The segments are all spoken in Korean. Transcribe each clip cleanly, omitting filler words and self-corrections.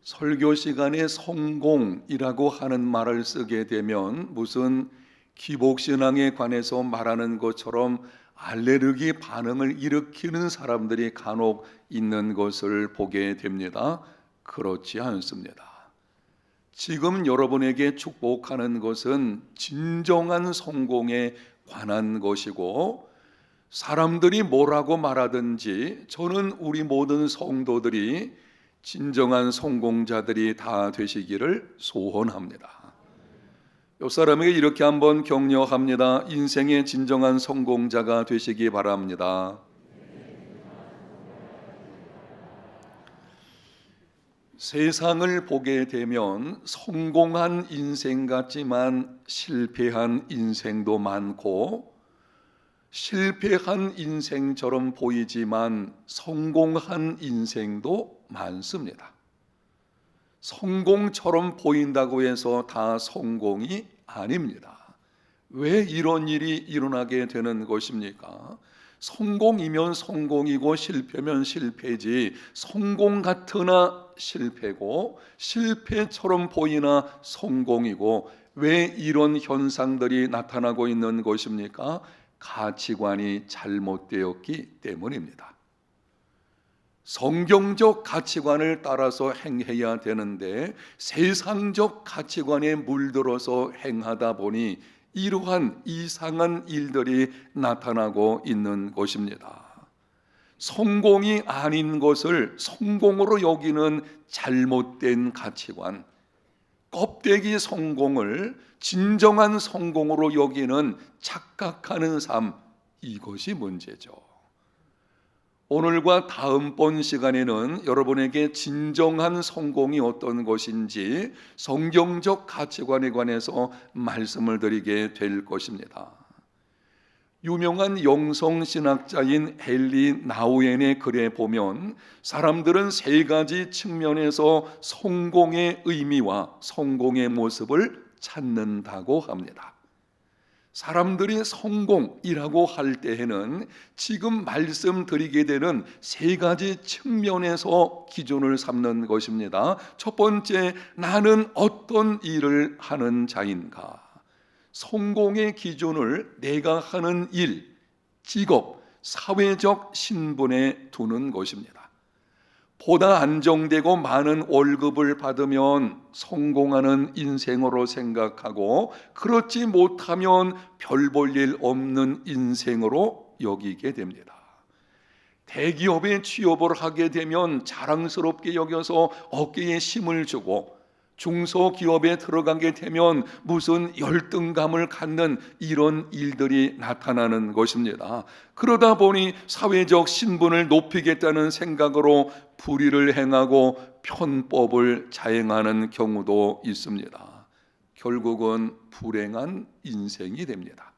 설교 시간에 성공이라고 하는 말을 쓰게 되면 무슨 기복신앙에 관해서 말하는 것처럼 알레르기 반응을 일으키는 사람들이 간혹 있는 것을 보게 됩니다. 그렇지 않습니다. 지금 여러분에게 축복하는 것은 진정한 성공에 관한 것이고, 사람들이 뭐라고 말하든지 저는 우리 모든 성도들이 진정한 성공자들이 다 되시기를 소원합니다. 옆 사람에게 이렇게 한번 격려합니다. 인생의 진정한 성공자가 되시기 바랍니다. 세상을 보게 되면 성공한 인생 같지만 실패한 인생도 많고, 실패한 인생처럼 보이지만 성공한 인생도 많습니다. 성공처럼 보인다고 해서 다 성공이 아닙니다. 왜 이런 일이 일어나게 되는 것입니까? 성공이면 성공이고 실패면 실패지, 성공 같으나 실패고 실패처럼 보이나 성공이고, 왜 이런 현상들이 나타나고 있는 것입니까? 가치관이 잘못되었기 때문입니다. 성경적 가치관을 따라서 행해야 되는데 세상적 가치관에 물들어서 행하다 보니 이러한 이상한 일들이 나타나고 있는 것입니다. 성공이 아닌 것을 성공으로 여기는 잘못된 가치관, 껍데기 성공을 진정한 성공으로 여기는 착각하는 삶, 이것이 문제죠. 오늘과 다음번 시간에는 여러분에게 진정한 성공이 어떤 것인지 성경적 가치관에 관해서 말씀을 드리게 될 것입니다. 유명한 영성신학자인 헨리 나우엔의 글에 보면 사람들은 세 가지 측면에서 성공의 의미와 성공의 모습을 찾는다고 합니다. 사람들이 성공이라고 할 때에는 지금 말씀드리게 되는 세 가지 측면에서 기준을 삼는 것입니다. 첫 번째, 나는 어떤 일을 하는 자인가? 성공의 기준을 내가 하는 일, 직업, 사회적 신분에 두는 것입니다. 보다 안정되고 많은 월급을 받으면 성공하는 인생으로 생각하고, 그렇지 못하면 별 볼 일 없는 인생으로 여기게 됩니다. 대기업에 취업을 하게 되면 자랑스럽게 여겨서 어깨에 힘을 주고, 중소기업에 들어가게 되면 무슨 열등감을 갖는 이런 일들이 나타나는 것입니다. 그러다 보니 사회적 신분을 높이겠다는 생각으로 불의를 행하고 편법을 자행하는 경우도 있습니다. 결국은 불행한 인생이 됩니다.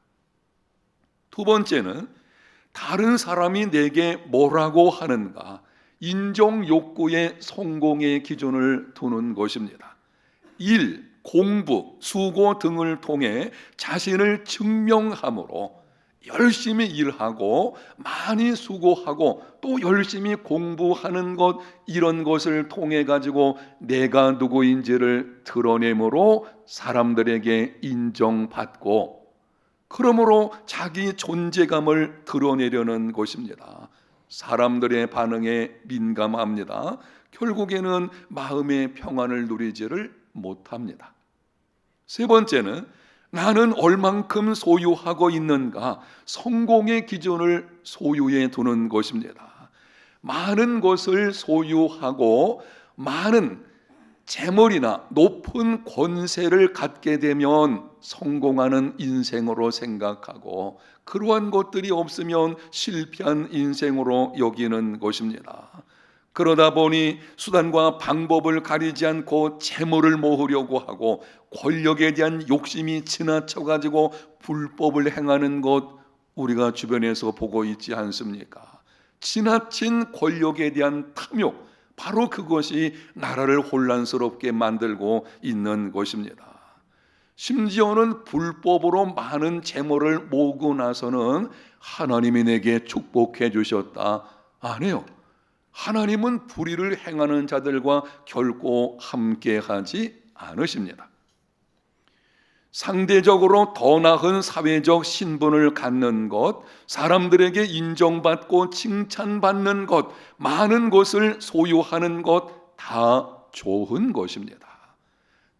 두 번째는 다른 사람이 내게 뭐라고 하는가, 인정 욕구의 성공의 기준을 두는 것입니다. 일, 공부, 수고 등을 통해 자신을 증명함으로 열심히 일하고 많이 수고하고 또 열심히 공부하는 것, 이런 것을 통해 가지고 내가 누구인지를 드러내므로 사람들에게 인정받고, 그러므로 자기 존재감을 드러내려는 것입니다. 사람들의 반응에 민감합니다. 결국에는 마음의 평안을 누리지를 못합니다. 세 번째는 나는 얼만큼 소유하고 있는가, 성공의 기준을 소유에 두는 것입니다. 많은 것을 소유하고 많은 재물이나 높은 권세를 갖게 되면 성공하는 인생으로 생각하고, 그러한 것들이 없으면 실패한 인생으로 여기는 것입니다. 그러다 보니 수단과 방법을 가리지 않고 재물을 모으려고 하고, 권력에 대한 욕심이 지나쳐 가지고 불법을 행하는 것, 우리가 주변에서 보고 있지 않습니까? 지나친 권력에 대한 탐욕, 바로 그것이 나라를 혼란스럽게 만들고 있는 것입니다. 심지어는 불법으로 많은 재물을 모으고 나서는 하나님이 내게 축복해 주셨다 안 해요. 하나님은 불의를 행하는 자들과 결코 함께하지 않으십니다. 상대적으로 더 나은 사회적 신분을 갖는 것, 사람들에게 인정받고 칭찬받는 것, 많은 것을 소유하는 것 다 좋은 것입니다.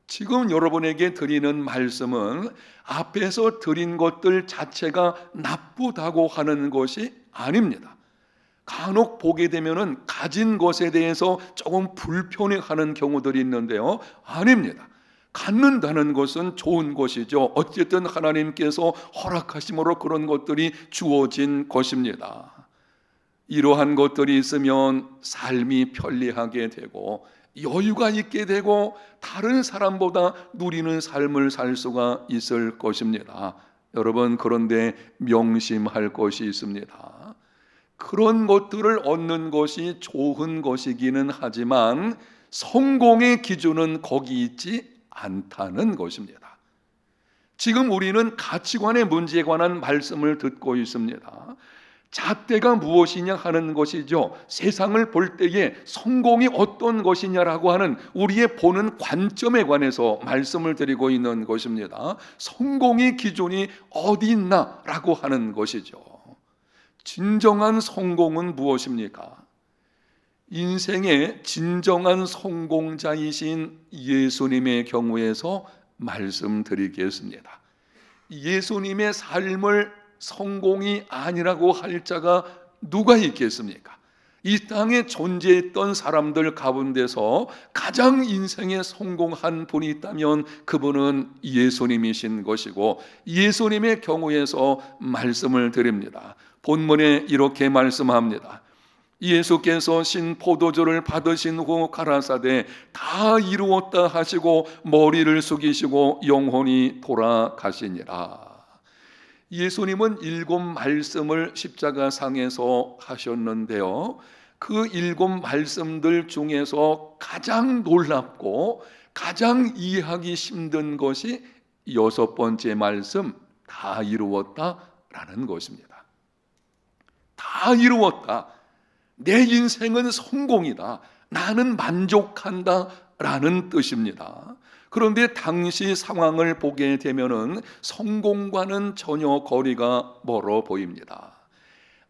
지금 여러분에게 드리는 말씀은 앞에서 드린 것들 자체가 나쁘다고 하는 것이 아닙니다. 간혹 보게 되면은 가진 것에 대해서 조금 불편해하는 경우들이 있는데요, 아닙니다. 갖는다는 것은 좋은 것이죠. 어쨌든 하나님께서 허락하심으로 그런 것들이 주어진 것입니다. 이러한 것들이 있으면 삶이 편리하게 되고 여유가 있게 되고 다른 사람보다 누리는 삶을 살 수가 있을 것입니다. 여러분, 그런데 명심할 것이 있습니다. 그런 것들을 얻는 것이 좋은 것이기는 하지만 성공의 기준은 거기 있지 않다는 것입니다. 지금 우리는 가치관의 문제에 관한 말씀을 듣고 있습니다. 잣대가 무엇이냐 하는 것이죠. 세상을 볼 때에 성공이 어떤 것이냐라고 하는 우리의 보는 관점에 관해서 말씀을 드리고 있는 것입니다. 성공의 기준이 어디 있나라고 하는 것이죠. 진정한 성공은 무엇입니까? 인생의 진정한 성공자이신 예수님의 경우에서 말씀드리겠습니다. 예수님의 삶을 성공이 아니라고 할 자가 누가 있겠습니까? 이 땅에 존재했던 사람들 가운데서 가장 인생에 성공한 분이 있다면 그분은 예수님이신 것이고, 예수님의 경우에서 말씀을 드립니다. 본문에 이렇게 말씀합니다. 예수께서 신 포도주를 받으신 후 가라사대 다 이루었다 하시고 머리를 숙이시고 영혼이 돌아가시니라. 예수님은 7 말씀을 십자가상에서 하셨는데요, 그 7 말씀들 중에서 가장 놀랍고 가장 이해하기 힘든 것이 6번째 말씀, 다 이루었다라는 것입니다. 다 이루었다. 내 인생은 성공이다. 나는 만족한다 라는 뜻입니다. 그런데 당시 상황을 보게 되면은 성공과는 전혀 거리가 멀어 보입니다.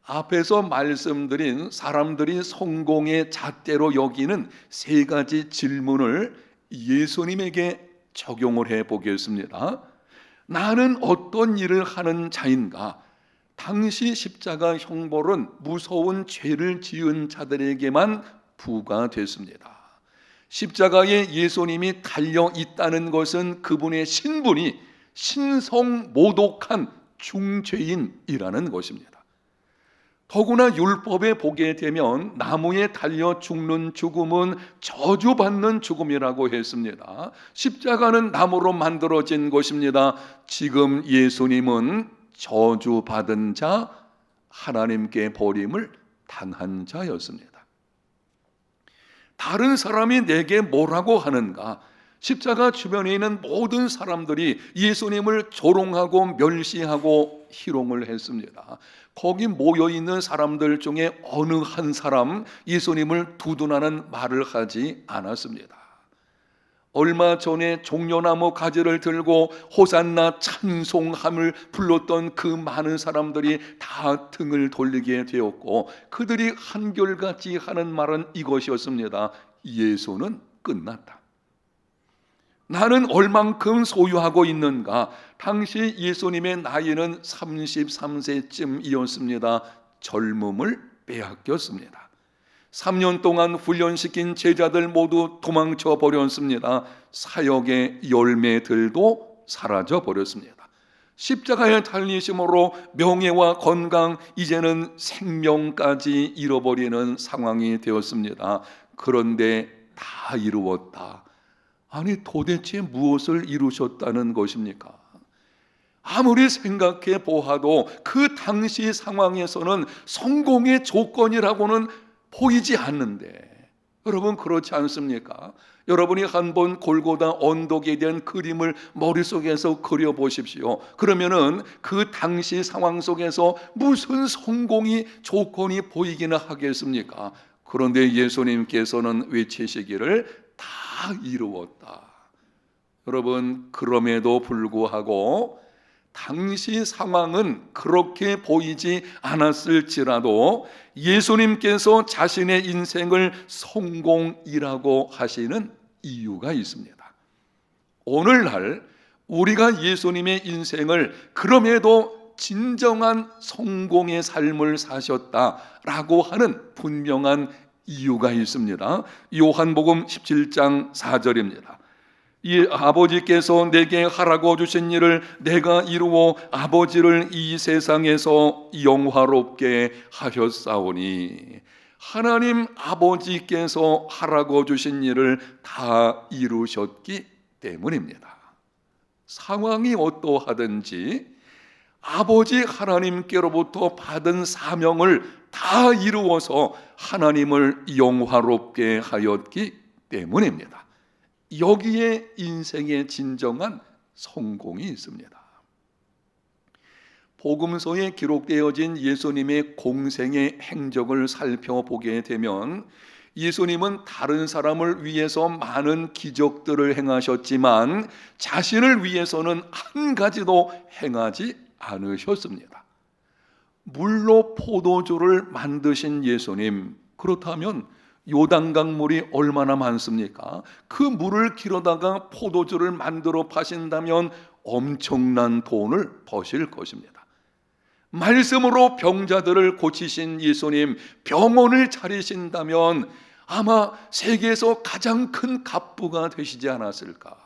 앞에서 말씀드린 사람들이 성공의 잣대로 여기는 3가지 질문을 예수님에게 적용을 해 보겠습니다. 나는 어떤 일을 하는 자인가? 당시 십자가 형벌은 무서운 죄를 지은 자들에게만 부과됐습니다. 십자가에 예수님이 달려 있다는 것은 그분의 신분이 신성모독한 중죄인이라는 것입니다. 더구나 율법에 보게 되면 나무에 달려 죽는 죽음은 저주받는 죽음이라고 했습니다. 십자가는 나무로 만들어진 것입니다. 지금 예수님은 저주받은 자, 하나님께 버림을 당한 자였습니다. 다른 사람이 내게 뭐라고 하는가? 십자가 주변에 있는 모든 사람들이 예수님을 조롱하고 멸시하고 희롱을 했습니다. 거기 모여있는 사람들 중에 어느 한 사람 예수님을 두둔하는 말을 하지 않았습니다. 얼마 전에 종려나무 가지를 들고 호산나 찬송함을 불렀던 그 많은 사람들이 다 등을 돌리게 되었고, 그들이 한결같이 하는 말은 이것이었습니다. 예수는 끝났다. 나는 얼만큼 소유하고 있는가? 당시 예수님의 나이는 33세쯤이었습니다. 젊음을 빼앗겼습니다. 3년 동안 훈련시킨 제자들 모두 도망쳐 버렸습니다. 사역의 열매들도 사라져 버렸습니다. 십자가에 달리심으로 명예와 건강, 이제는 생명까지 잃어버리는 상황이 되었습니다. 그런데 다 이루었다. 아니, 도대체 무엇을 이루셨다는 것입니까? 아무리 생각해 보아도 그 당시 상황에서는 성공의 조건이라고는 보이지 않는데, 여러분 그렇지 않습니까? 여러분이 한번 골고다 언덕에 대한 그림을 머릿속에서 그려보십시오. 그러면은 그 당시 상황 속에서 무슨 성공이 조건이 보이기나 하겠습니까? 그런데 예수님께서는 외치시기를 다 이루었다. 여러분, 그럼에도 불구하고 당시 상황은 그렇게 보이지 않았을지라도 예수님께서 자신의 인생을 성공이라고 하시는 이유가 있습니다. 오늘날 우리가 예수님의 인생을 그럼에도 진정한 성공의 삶을 사셨다라고 하는 분명한 이유가 있습니다. 요한복음 17장 4절입니다. 이 아버지께서 내게 하라고 주신 일을 내가 이루어 아버지를 이 세상에서 영화롭게 하셨사오니, 하나님 아버지께서 하라고 주신 일을 다 이루셨기 때문입니다. 상황이 어떠하든지 아버지 하나님께로부터 받은 사명을 다 이루어서 하나님을 영화롭게 하였기 때문입니다. 여기에 인생의 진정한 성공이 있습니다. 복음서에 기록되어진 예수님의 공생의 행적을 살펴보게 되면 예수님은 다른 사람을 위해서 많은 기적들을 행하셨지만 자신을 위해서는 한 가지도 행하지 않으셨습니다. 물로 포도주를 만드신 예수님, 그렇다면 요단강 물이 얼마나 많습니까? 그 물을 길어다가 포도주를 만들어 파신다면 엄청난 돈을 버실 것입니다. 말씀으로 병자들을 고치신 예수님, 병원을 차리신다면 아마 세계에서 가장 큰 갑부가 되시지 않았을까?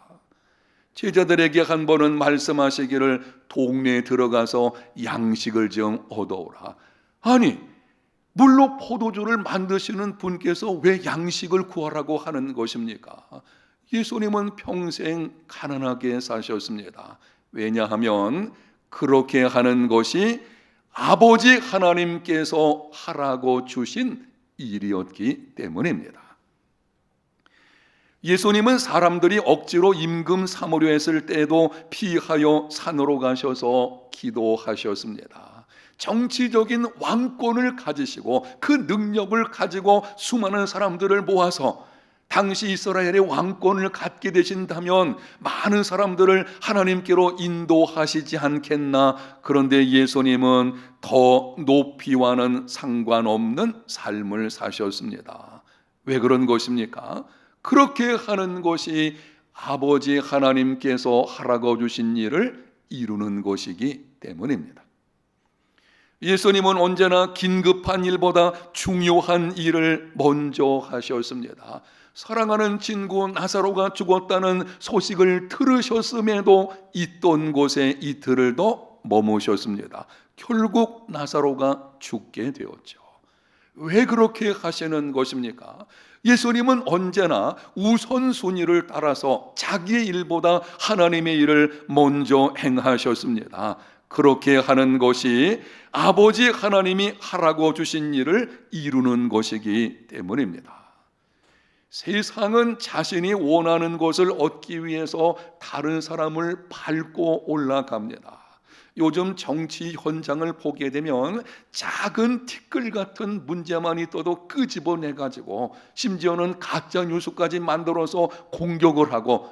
제자들에게 한 번은 말씀하시기를 동네에 들어가서 양식을 좀 얻어오라. 아니, 물로 포도주를 만드시는 분께서 왜 양식을 구하라고 하는 것입니까? 예수님은 평생 가난하게 사셨습니다. 왜냐하면 그렇게 하는 것이 아버지 하나님께서 하라고 주신 일이었기 때문입니다. 예수님은 사람들이 억지로 임금 삼으려 했을 때에도 피하여 산으로 가셔서 기도하셨습니다. 정치적인 왕권을 가지시고 그 능력을 가지고 수많은 사람들을 모아서 당시 이스라엘의 왕권을 갖게 되신다면 많은 사람들을 하나님께로 인도하시지 않겠나. 그런데 예수님은 더 높이와는 상관없는 삶을 사셨습니다. 왜 그런 것입니까? 그렇게 하는 것이 아버지 하나님께서 하라고 주신 일을 이루는 것이기 때문입니다. 예수님은 언제나 긴급한 일보다 중요한 일을 먼저 하셨습니다. 사랑하는 친구 나사로가 죽었다는 소식을 들으셨음에도 있던 곳에 이틀을 더 머무셨습니다. 결국 나사로가 죽게 되었죠. 왜 그렇게 하시는 것입니까? 예수님은 언제나 우선순위를 따라서 자기의 일보다 하나님의 일을 먼저 행하셨습니다. 그렇게 하는 것이 아버지 하나님이 하라고 주신 일을 이루는 것이기 때문입니다. 세상은 자신이 원하는 것을 얻기 위해서 다른 사람을 밟고 올라갑니다. 요즘 정치 현장을 보게 되면 작은 티끌 같은 문제만 있어도 끄집어내가지고 심지어는 가짜 뉴스까지 만들어서 공격을 하고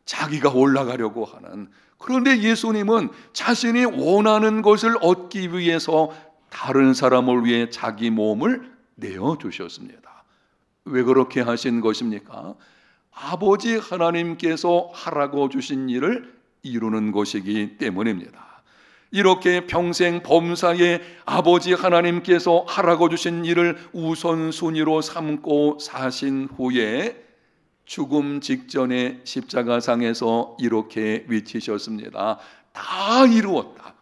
자기가 올라가려고 하는. 그런데 예수님은 자신이 원하는 것을 얻기 위해서 다른 사람을 위해 자기 몸을 내어주셨습니다. 왜 그렇게 하신 것입니까? 아버지 하나님께서 하라고 주신 일을 이루는 것이기 때문입니다. 이렇게 평생 범사에 아버지 하나님께서 하라고 주신 일을 우선순위로 삼고 사신 후에 죽음 직전에 십자가상에서 이렇게 외치셨습니다. 다 이루었다.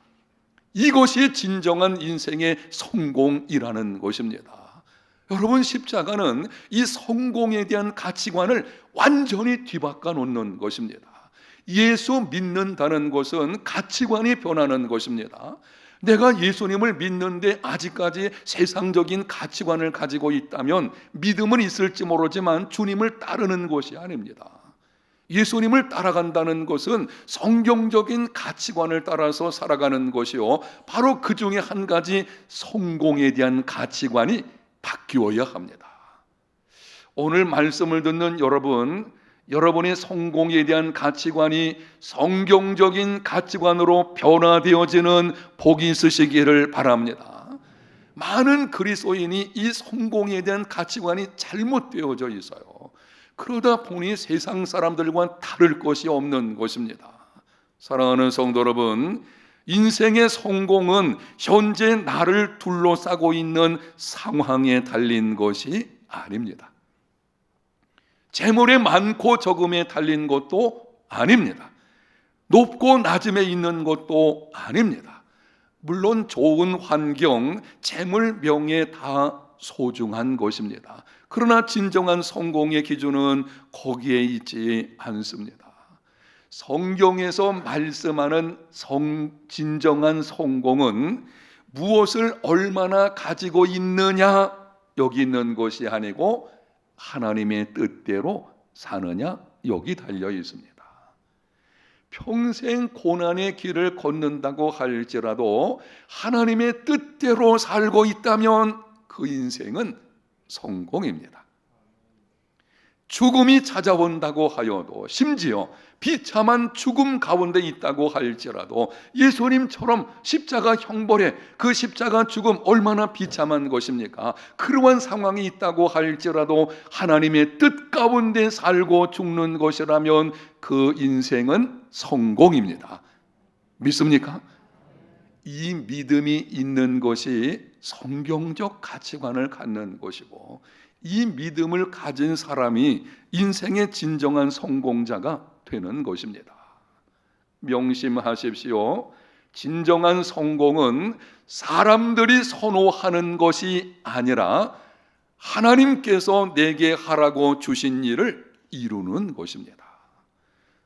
이것이 진정한 인생의 성공이라는 것입니다. 여러분, 십자가는 이 성공에 대한 가치관을 완전히 뒤바꿔 놓는 것입니다. 예수 믿는다는 것은 가치관이 변하는 것입니다. 내가 예수님을 믿는데 아직까지 세상적인 가치관을 가지고 있다면 믿음은 있을지 모르지만 주님을 따르는 것이 아닙니다. 예수님을 따라간다는 것은 성경적인 가치관을 따라서 살아가는 것이요, 바로 그 중에 한 가지 성공에 대한 가치관이 바뀌어야 합니다. 오늘 말씀을 듣는 여러분, 여러분의 성공에 대한 가치관이 성경적인 가치관으로 변화되어지는 복이 있으시기를 바랍니다. 많은 그리스도인이 이 성공에 대한 가치관이 잘못되어져 있어요. 그러다 보니 세상 사람들과 다를 것이 없는 것입니다. 사랑하는 성도 여러분, 인생의 성공은 현재 나를 둘러싸고 있는 상황에 달린 것이 아닙니다. 재물이 많고 적음에 달린 것도 아닙니다. 높고 낮음에 있는 것도 아닙니다. 물론 좋은 환경, 재물, 명예 다 소중한 것입니다. 그러나 진정한 성공의 기준은 거기에 있지 않습니다. 성경에서 말씀하는 진정한 성공은 무엇을 얼마나 가지고 있느냐 여기 있는 것이 아니고 하나님의 뜻대로 사느냐 여기 달려 있습니다. 평생 고난의 길을 걷는다고 할지라도 하나님의 뜻대로 살고 있다면 그 인생은 성공입니다. 죽음이 찾아온다고 하여도, 심지어 비참한 죽음 가운데 있다고 할지라도 예수님처럼 십자가 형벌에, 그 십자가 죽음 얼마나 비참한 것입니까? 그러한 상황이 있다고 할지라도 하나님의 뜻 가운데 살고 죽는 것이라면 그 인생은 성공입니다. 믿습니까? 이 믿음이 있는 것이 성경적 가치관을 갖는 것이고, 이 믿음을 가진 사람이 인생의 진정한 성공자가 되는 것입니다. 명심하십시오. 진정한 성공은 사람들이 선호하는 것이 아니라 하나님께서 내게 하라고 주신 일을 이루는 것입니다.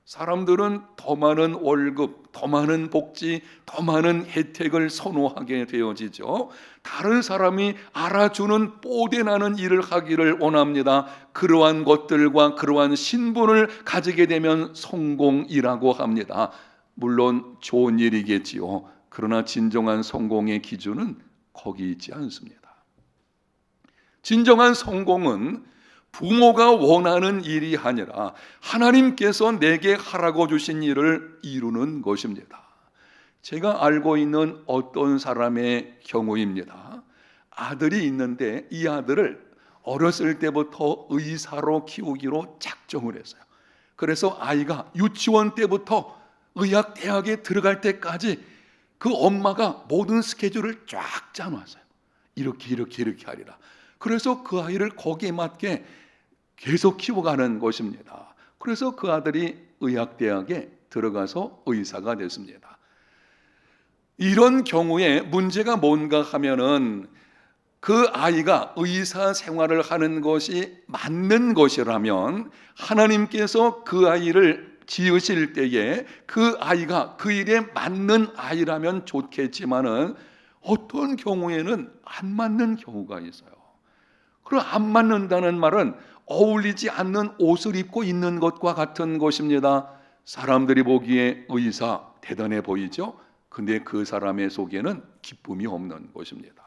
사람들은 더 많은 월급, 더 많은 복지, 더 많은 혜택을 선호하게 되어지죠. 다른 사람이 알아주는 뽀대나는 일을 하기를 원합니다. 그러한 것들과 그러한 신분을 가지게 되면 성공이라고 합니다. 물론 좋은 일이겠지요. 그러나 진정한 성공의 기준은 거기 있지 않습니다. 진정한 성공은 부모가 원하는 일이 아니라 하나님께서 내게 하라고 주신 일을 이루는 것입니다. 제가 알고 있는 어떤 사람의 경우입니다. 아들이 있는데 이 아들을 어렸을 때부터 의사로 키우기로 작정을 했어요. 그래서 아이가 유치원 때부터 의학대학에 들어갈 때까지 그 엄마가 모든 스케줄을 쫙 짜놨어요. 이렇게 하리라. 그래서 그 아이를 거기에 맞게 계속 키워가는 것입니다. 그래서 그 아들이 의학대학에 들어가서 의사가 됐습니다. 이런 경우에 문제가 뭔가 하면은 그 아이가 의사 생활을 하는 것이 맞는 것이라면 하나님께서 그 아이를 지으실 때에 그 아이가 그 일에 맞는 아이라면 좋겠지만은 어떤 경우에는 안 맞는 경우가 있어요. 그럼 안 맞는다는 말은 어울리지 않는 옷을 입고 있는 것과 같은 것입니다. 사람들이 보기에 의사 대단해 보이죠? 근데 그 사람의 속에는 기쁨이 없는 것입니다.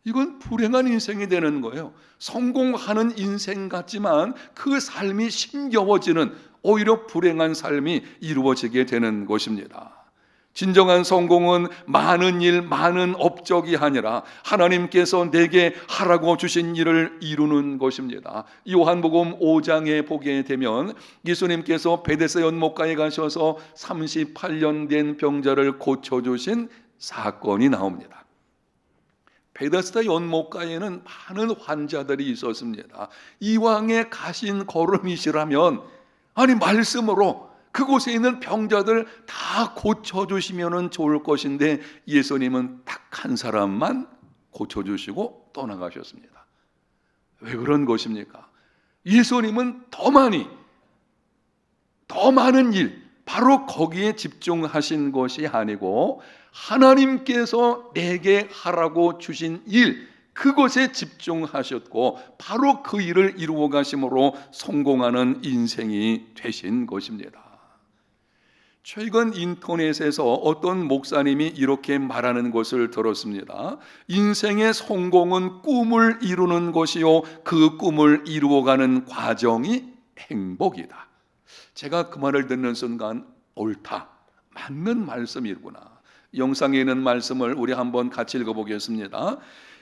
이건 불행한 인생이 되는 거예요. 성공하는 인생 같지만 그 삶이 힘겨워지는, 오히려 불행한 삶이 이루어지게 되는 것입니다. 진정한 성공은 많은 일, 많은 업적이 아니라 하나님께서 내게 하라고 주신 일을 이루는 것입니다. 요한복음 5장에 보게 되면 예수님께서 베데스다 연못가에 가셔서 38년 된 병자를 고쳐주신 사건이 나옵니다. 베데스다 연못가에는 많은 환자들이 있었습니다. 이왕에 가신 걸음이시라면, 아니 말씀으로 그곳에 있는 병자들 다 고쳐주시면 좋을 것인데 예수님은 딱 한 사람만 고쳐주시고 떠나가셨습니다. 왜 그런 것입니까? 예수님은 더 많은 일, 바로 거기에 집중하신 것이 아니고 하나님께서 내게 하라고 주신 일, 그것에 집중하셨고 바로 그 일을 이루어 가심으로 성공하는 인생이 되신 것입니다. 최근 인터넷에서 어떤 목사님이 이렇게 말하는 것을 들었습니다. 인생의 성공은 꿈을 이루는 것이요, 그 꿈을 이루어가는 과정이 행복이다. 제가 그 말을 듣는 순간 옳다, 맞는 말씀이구나. 영상에 있는 말씀을 우리 한번 같이 읽어보겠습니다.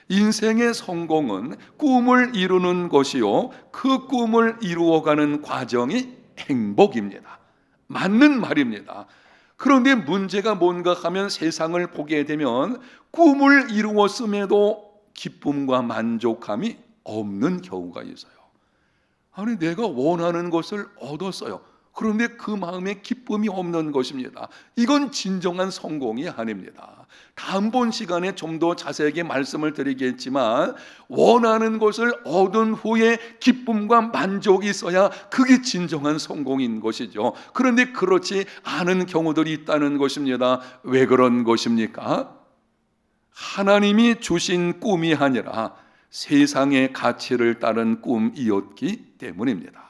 인생의 성공은 꿈을 이루는 것이요, 그 꿈을 이루어가는 과정이 행복입니다. 맞는 말입니다. 그런데 문제가 뭔가 하면 세상을 보게 되면 꿈을 이루었음에도 기쁨과 만족감이 없는 경우가 있어요. 아니, 내가 원하는 것을 얻었어요. 그런데 그 마음에 기쁨이 없는 것입니다. 이건 진정한 성공이 아닙니다. 다음번 시간에 좀 더 자세하게 말씀을 드리겠지만, 원하는 것을 얻은 후에 기쁨과 만족이 있어야 그게 진정한 성공인 것이죠. 그런데 그렇지 않은 경우들이 있다는 것입니다. 왜 그런 것입니까? 하나님이 주신 꿈이 아니라 세상의 가치를 따른 꿈이었기 때문입니다.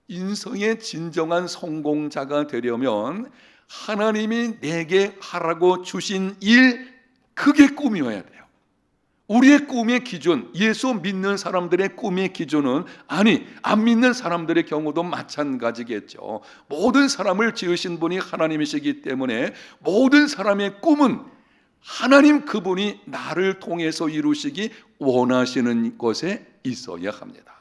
인생의 진정한 성공자가 되려면 하나님이 내게 하라고 주신 일, 그게 꿈이어야 돼요. 우리의 꿈의 기준, 예수 믿는 사람들의 꿈의 기준은, 아니, 안 믿는 사람들의 경우도 마찬가지겠죠. 모든 사람을 지으신 분이 하나님이시기 때문에 모든 사람의 꿈은 하나님 그분이 나를 통해서 이루시기 원하시는 것에 있어야 합니다.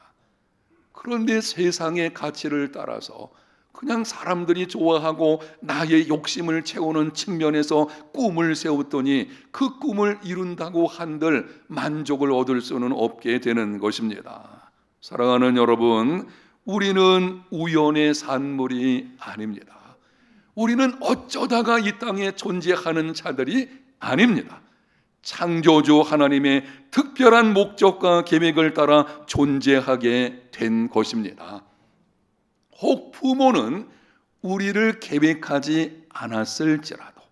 그런데 세상의 가치를 따라서 그냥 사람들이 좋아하고 나의 욕심을 채우는 측면에서 꿈을 세웠더니 그 꿈을 이룬다고 한들 만족을 얻을 수는 없게 되는 것입니다. 사랑하는 여러분, 우리는 우연의 산물이 아닙니다. 우리는 어쩌다가 이 땅에 존재하는 자들이 아닙니다. 창조주 하나님의 특별한 목적과 계획을 따라 존재하게 된 것입니다. 혹 부모는 우리를 계획하지 않았을지라도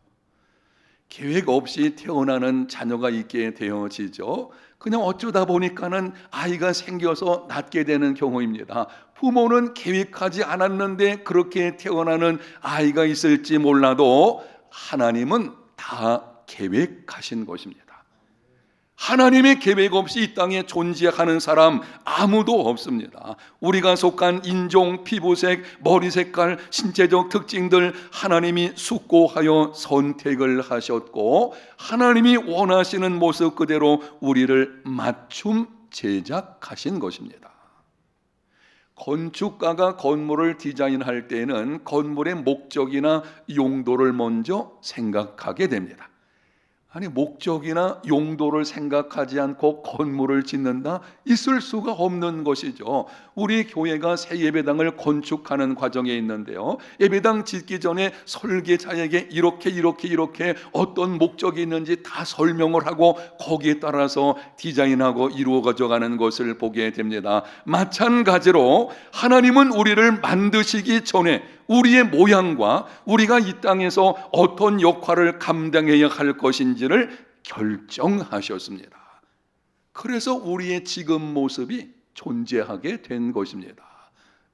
계획 없이 태어나는 자녀가 있게 되어지죠. 그냥 어쩌다 보니까는 아이가 생겨서 낳게 되는 경우입니다. 부모는 계획하지 않았는데 그렇게 태어나는 아이가 있을지 몰라도 하나님은 다 계획하신 것입니다. 하나님의 계획 없이 이 땅에 존재하는 사람 아무도 없습니다. 우리가 속한 인종, 피부색, 머리 색깔, 신체적 특징들 하나님이 숙고하여 선택을 하셨고, 하나님이 원하시는 모습 그대로 우리를 맞춤 제작하신 것입니다. 건축가가 건물을 디자인할 때는 건물의 목적이나 용도를 먼저 생각하게 됩니다. 아니, 목적이나 용도를 생각하지 않고 건물을 짓는다? 있을 수가 없는 것이죠. 우리 교회가 새 예배당을 건축하는 과정에 있는데요, 예배당 짓기 전에 설계자에게 이렇게 어떤 목적이 있는지 다 설명을 하고 거기에 따라서 디자인하고 이루어 가져가는 것을 보게 됩니다. 마찬가지로 하나님은 우리를 만드시기 전에 우리의 모양과 우리가 이 땅에서 어떤 역할을 감당해야 할 것인지를 결정하셨습니다. 그래서 우리의 지금 모습이 존재하게 된 것입니다.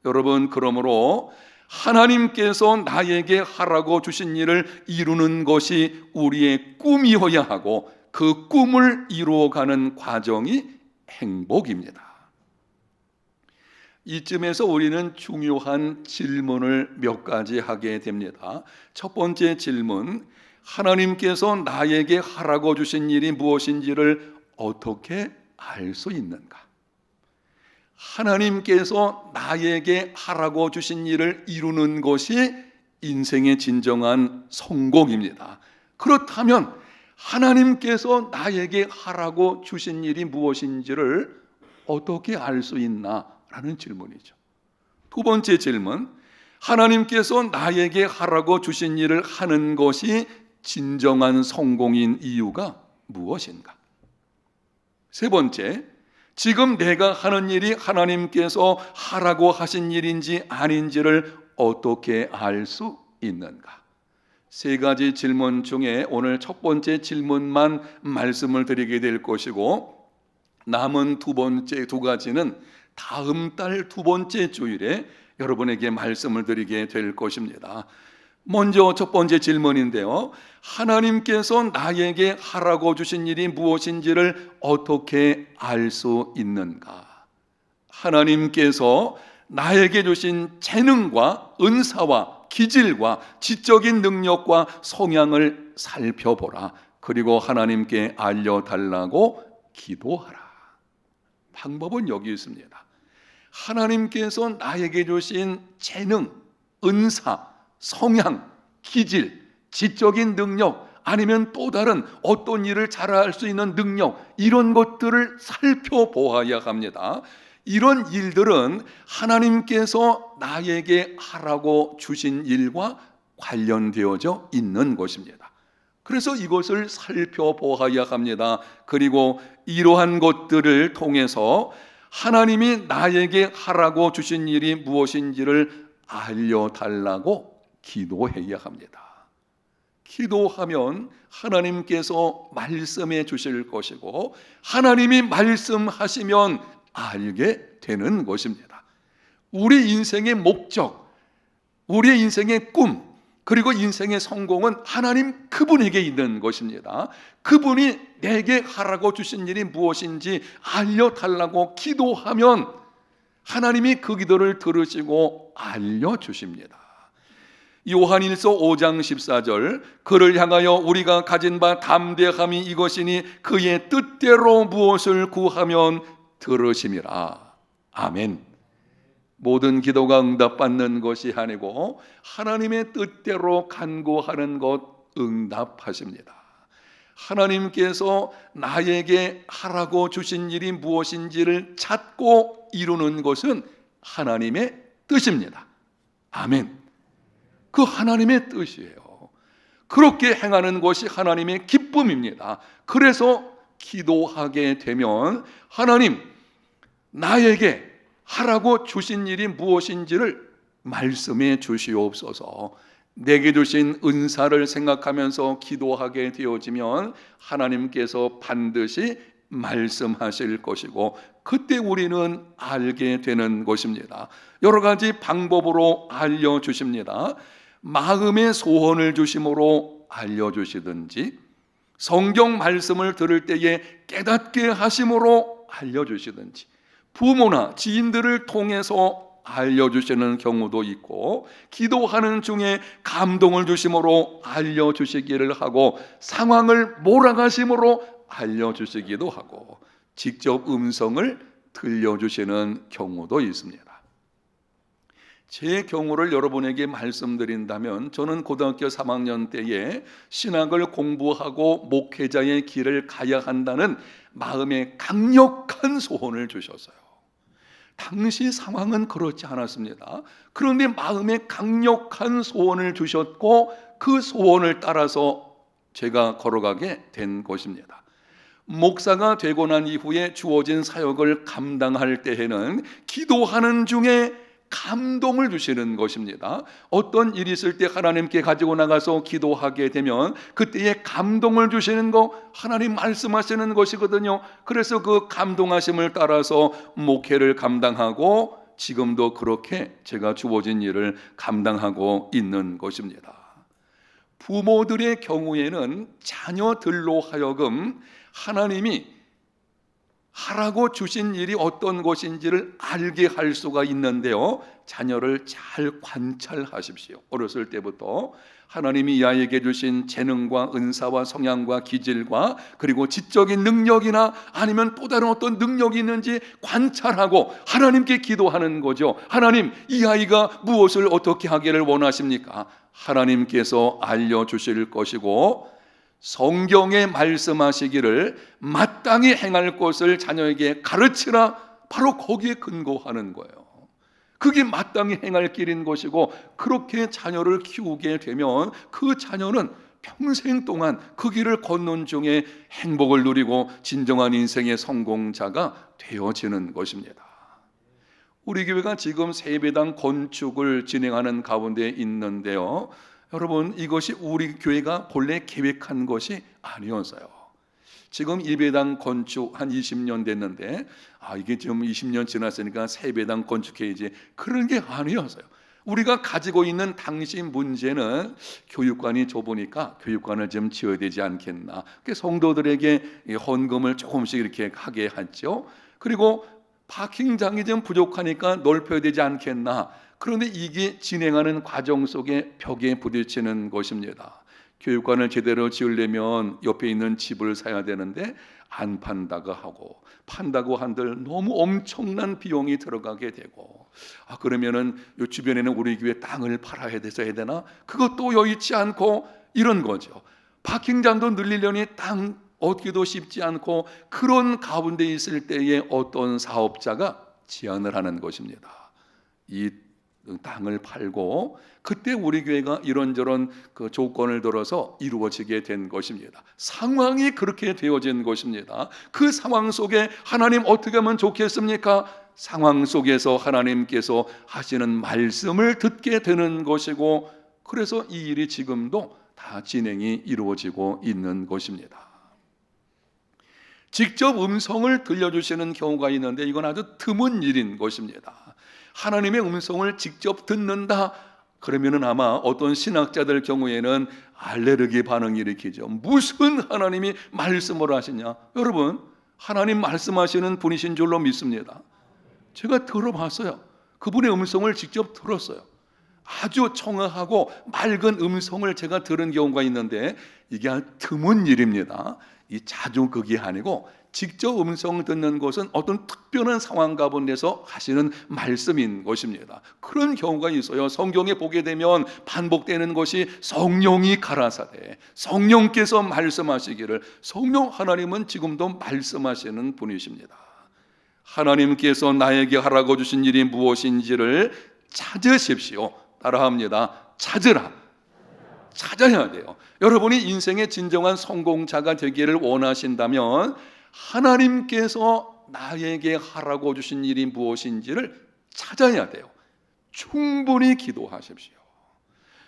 여러분, 그러므로 하나님께서 나에게 하라고 주신 일을 이루는 것이 우리의 꿈이어야 하고, 그 꿈을 이루어가는 과정이 행복입니다. 이쯤에서 우리는 중요한 질문을 몇 가지 하게 됩니다. 첫 번째 질문, 하나님께서 나에게 하라고 주신 일이 무엇인지를 어떻게 알 수 있는가? 하나님께서 나에게 하라고 주신 일을 이루는 것이 인생의 진정한 성공입니다. 그렇다면 하나님께서 나에게 하라고 주신 일이 무엇인지를 어떻게 알 수 있나? 라는 질문이죠. 두 번째 질문, 하나님께서 나에게 하라고 주신 일을 하는 것이 진정한 성공인 이유가 무엇인가? 세 번째, 지금 내가 하는 일이 하나님께서 하라고 하신 일인지 아닌지를 어떻게 알 수 있는가? 세 가지 질문 중에 오늘 첫 번째 질문만 말씀을 드리게 될 것이고, 남은 두 가지는 다음 달 두 번째 주일에 여러분에게 말씀을 드리게 될 것입니다. 먼저 첫 번째 질문인데요. 하나님께서 나에게 하라고 주신 일이 무엇인지를 어떻게 알 수 있는가? 하나님께서 나에게 주신 재능과 은사와 기질과 지적인 능력과 성향을 살펴보라. 그리고 하나님께 알려달라고 기도하라. 방법은 여기 있습니다. 하나님께서 나에게 주신 재능, 은사, 성향, 기질, 지적인 능력, 아니면 또 다른 어떤 일을 잘할 수 있는 능력, 이런 것들을 살펴보아야 합니다. 이런 일들은 하나님께서 나에게 하라고 주신 일과 관련되어져 있는 것입니다. 그래서 이것을 살펴보아야 합니다. 그리고 이러한 것들을 통해서 하나님이 나에게 하라고 주신 일이 무엇인지를 알려달라고 기도해야 합니다. 기도하면 하나님께서 말씀해 주실 것이고, 하나님이 말씀하시면 알게 되는 것입니다. 우리 인생의 목적, 우리의 인생의 꿈, 그리고 인생의 성공은 하나님 그분에게 있는 것입니다. 그분이 내게 하라고 주신 일이 무엇인지 알려달라고 기도하면 하나님이 그 기도를 들으시고 알려주십니다. 요한일서 5장 14절, 그를 향하여 우리가 가진 바 담대함이 이것이니 그의 뜻대로 무엇을 구하면 들으심이라. 아멘. 모든 기도가 응답받는 것이 아니고 하나님의 뜻대로 간구하는 것 응답하십니다. 하나님께서 나에게 하라고 주신 일이 무엇인지를 찾고 이루는 것은 하나님의 뜻입니다. 아멘. 그 하나님의 뜻이에요. 그렇게 행하는 것이 하나님의 기쁨입니다. 그래서 기도하게 되면 하나님, 나에게 하라고 주신 일이 무엇인지를 말씀해 주시옵소서. 내게 주신 은사를 생각하면서 기도하게 되어지면 하나님께서 반드시 말씀하실 것이고, 그때 우리는 알게 되는 것입니다. 여러 가지 방법으로 알려주십니다. 마음의 소원을 주심으로 알려주시든지, 성경 말씀을 들을 때에 깨닫게 하심으로 알려주시든지, 부모나 지인들을 통해서 알려주시는 경우도 있고, 기도하는 중에 감동을 주심으로 알려주시기를 하고, 상황을 몰아가심으로 알려주시기도 하고, 직접 음성을 들려주시는 경우도 있습니다. 제 경우를 여러분에게 말씀드린다면, 저는 고등학교 3학년 때에 신학을 공부하고 목회자의 길을 가야 한다는 마음의 강력한 소원을 주셨어요. 당시 상황은 그렇지 않았습니다. 그런데 마음에 강력한 소원을 주셨고, 그 소원을 따라서 제가 걸어가게 된 것입니다. 목사가 되고 난 이후에 주어진 사역을 감당할 때에는 기도하는 중에 감동을 주시는 것입니다. 어떤 일이 있을 때 하나님께 가지고 나가서 기도하게 되면 그때에 감동을 주시는 거, 하나님 말씀하시는 것이거든요. 그래서 그 감동하심을 따라서 목회를 감당하고, 지금도 그렇게 제가 주어진 일을 감당하고 있는 것입니다. 부모들의 경우에는 자녀들로 하여금 하나님이 하라고 주신 일이 어떤 것인지를 알게 할 수가 있는데요, 자녀를 잘 관찰하십시오. 어렸을 때부터 하나님이 이 아이에게 주신 재능과 은사와 성향과 기질과 그리고 지적인 능력이나 아니면 또 다른 어떤 능력이 있는지 관찰하고 하나님께 기도하는 거죠. 하나님, 이 아이가 무엇을 어떻게 하기를 원하십니까? 하나님께서 알려주실 것이고, 성경에 말씀하시기를 마땅히 행할 것을 자녀에게 가르치라, 바로 거기에 근거하는 거예요. 그게 마땅히 행할 길인 것이고, 그렇게 자녀를 키우게 되면 그 자녀는 평생 동안 그 길을 걷는 중에 행복을 누리고 진정한 인생의 성공자가 되어지는 것입니다. 우리 교회가 지금 세배당 건축을 진행하는 가운데 있는데요, 여러분, 이것이 우리 교회가 본래 계획한 것이 아니었어요. 지금 예배당 건축 한 20년 됐는데, 이게 지금 20년 지났으니까 새 예배당 건축해야지, 그런 게 아니었어요. 우리가 가지고 있는 당시 문제는 교육관이 좁으니까 교육관을 좀 지어야 되지 않겠나. 성도들에게 헌금을 조금씩 이렇게 하게 하죠. 그리고 파킹장이 좀 부족하니까 넓혀야 되지 않겠나. 그런데 이게 진행하는 과정 속에 벽에 부딪히는 것입니다. 교육관을 제대로 지으려면 옆에 있는 집을 사야 되는데 안 판다고 하고, 판다고 한들 너무 엄청난 비용이 들어가게 되고, 그러면은 이 주변에는 우리 교회 땅을 팔아야 돼서 해야 되나? 그것도 여의치 않고 이런 거죠. 파킹장도 늘리려니 땅 얻기도 쉽지 않고, 그런 가운데 있을 때에 어떤 사업자가 제안을 하는 것입니다. 이 땅을 팔고, 그때 우리 교회가 이런저런 그 조건을 들어서 이루어지게 된 것입니다. 상황이 그렇게 되어진 것입니다. 그 상황 속에 하나님 어떻게 하면 좋겠습니까? 상황 속에서 하나님께서 하시는 말씀을 듣게 되는 것이고, 그래서 이 일이 지금도 다 진행이 이루어지고 있는 것입니다. 직접 음성을 들려주시는 경우가 있는데 이건 아주 드문 일인 것입니다. 하나님의 음성을 직접 듣는다 그러면은 아마 어떤 신학자들 경우에는 알레르기 반응을 일으키죠. 무슨 하나님이 말씀을 하시냐? 여러분, 하나님 말씀하시는 분이신 줄로 믿습니다. 제가 들어봤어요. 그분의 음성을 직접 들었어요. 아주 청아하고 맑은 음성을 제가 들은 경우가 있는데 이게 드문 일입니다. 이 자주 그게 아니고 직접 음성 듣는 것은 어떤 특별한 상황 가운데서 하시는 말씀인 것입니다. 그런 경우가 있어요. 성경에 보게 되면 반복되는 것이 성령이 가라사대, 성령께서 말씀하시기를. 성령 하나님은 지금도 말씀하시는 분이십니다. 하나님께서 나에게 하라고 주신 일이 무엇인지를 찾으십시오. 따라합니다. 찾으라. 찾아야 돼요. 여러분이 인생의 진정한 성공자가 되기를 원하신다면 하나님께서 나에게 하라고 주신 일이 무엇인지를 찾아야 돼요. 충분히 기도하십시오.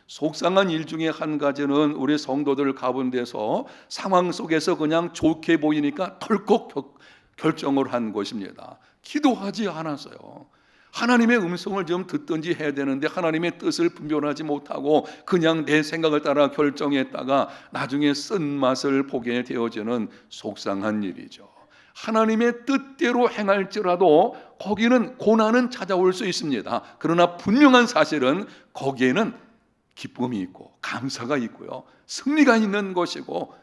속상한 일 중에 한 가지는 우리 성도들 가운데서 상황 속에서 그냥 좋게 보이니까 덜컥 결정을 한 것입니다. 기도하지 않았어요. 하나님의 음성을 좀 듣든지 해야 되는데 하나님의 뜻을 분별하지 못하고 그냥 내 생각을 따라 결정했다가 나중에 쓴맛을 보게 되어지는 속상한 일이죠. 하나님의 뜻대로 행할지라도 거기는 고난은 찾아올 수 있습니다. 그러나 분명한 사실은 거기에는 기쁨이 있고 감사가 있고요, 승리가 있는 것이고,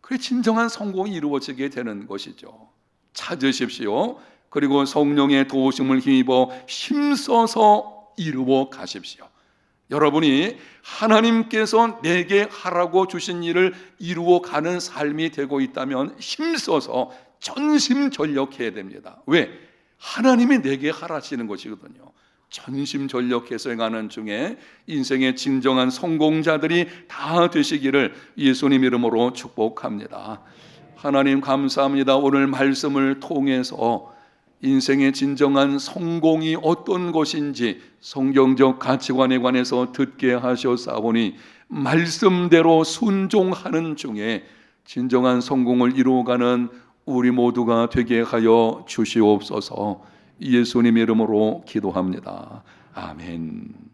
그래 진정한 성공이 이루어지게 되는 것이죠. 찾으십시오. 그리고 성령의 도우심을 힘입어 힘써서 이루어 가십시오. 여러분이 하나님께서 내게 하라고 주신 일을 이루어 가는 삶이 되고 있다면 힘써서 전심전력해야 됩니다. 왜? 하나님이 내게 하라시는 것이거든요. 전심전력해서 행하는 중에 인생의 진정한 성공자들이 다 되시기를 예수님 이름으로 축복합니다. 하나님 감사합니다. 오늘 말씀을 통해서 인생의 진정한 성공이 어떤 것인지 성경적 가치관에 관해서 듣게 하셨사오니 말씀대로 순종하는 중에 진정한 성공을 이루어가는 우리 모두가 되게 하여 주시옵소서. 예수님 이름으로 기도합니다. 아멘.